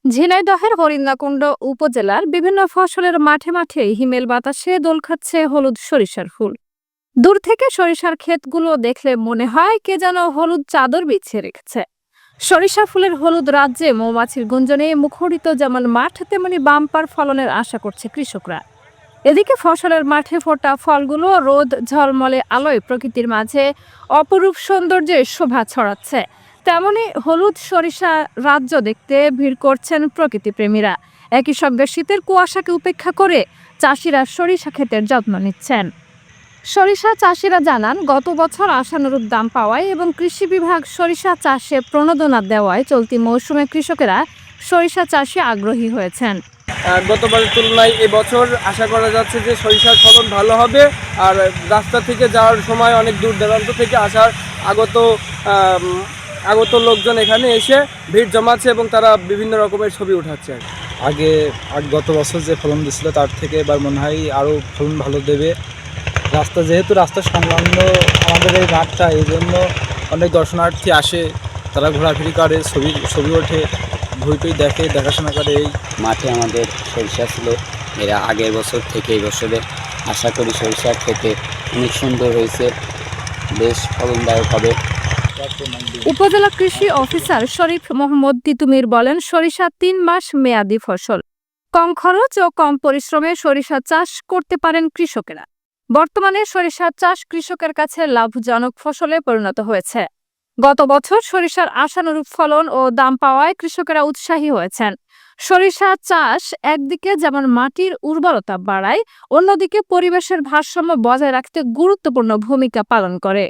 ঝিনাইদহের হরিণাকুণ্ড উপজেলার বিভিন্ন ফসলের মাঠে মাঠে হিমেল বাতাসে দোল খাচ্ছে হলুদ সরিষার ফুল। দূর থেকে সরিষার ক্ষেতগুলো দেখলে মনে হয় কে যেন হলুদ চাদর বিছিয়ে রেখেছে। সরিষা ফুলের হলুদ রাজ্যে মৌমাছির গুঞ্জনে মুখরিত যেমন মাঠ, তেমনি বাম্পার ফলনের আশা করছে কৃষকরা। এদিকে ফসলের মাঠে ফোটা ফলগুলো রোদ ঝলমলে আলোয় প্রকৃতির মাঝে অপরূপ সৌন্দর্যের শোভা ছড়াচ্ছে। তেমনি হলুদ সরিষা রাজ্য দেখতে ভিড় করছেন প্রকৃতিপ্রেমীরা। একই সঙ্গে শীতের কুয়াশাকে উপেক্ষা করে চাষিরা সরিষা ক্ষেতের যত্ন নিচ্ছেন। সরিষা চাষিরা জানান, গত বছর আশানুরূপ দাম পাওয়ায় এবং কৃষি বিভাগ সরিষা চাষে প্রণোদনা দেওয়ায় চলতি মৌসুমে কৃষকেরা সরিষা চাষে আগ্রহী হয়েছেন। গতবারের তুলনায় এবছর আশা করা যাচ্ছে যে সরিষার ফলন ভালো হবে। আর রাস্তা থেকে যাওয়ার সময় অনেক দূর দূরান্ত থেকে আসার আগত আম, আগত লোকজন এখানে এসে ভিড় জমাচ্ছে এবং তারা বিভিন্ন রকমের ছবি উঠাচ্ছে। আগে গত বছর যে ফলন দিছিল তার থেকে এবার মনে হয় আরও ফলন ভালো দেবে। যেহেতু রাস্তা সংলগ্ন আমাদের এই মাঠটা, এই জন্য অনেক দর্শনার্থী আসে, তারা ঘোরাফেরি করে, ছবি ওঠে, ভুই দেখে, দেখাশোনা করে। এই মাঠে আমাদের সরিষা ছিল, এরা আগের বছর থেকে এই বছরে আশা করি সরিষা খেতে অনেক সুন্দর হয়েছে, বেশ ফলনদায়ক হবে। উপজেলা কৃষি অফিসার শরীফ মোহাম্মদ তিতুমির বলেন, সরিষা ৩ মাস মেয়াদি ফসল। কম খরচ ও কম পরিশ্রমে সরিষা চাষ করতে পারেন কৃষকেরা। বর্তমানে সরিষা চাষ কৃষকের কাছে লাভজনক ফসলে পরিণত হয়েছে। গত বছর সরিষার আশানুরূপ ফলন ও দাম পাওয়ায় কৃষকেরা উৎসাহী হয়েছেন। সরিষা চাষ একদিকে যেমন মাটির উর্বরতা বাড়ায়, অন্যদিকে পরিবেশের ভারসাম্য বজায় রাখতে গুরুত্বপূর্ণ ভূমিকা পালন করে।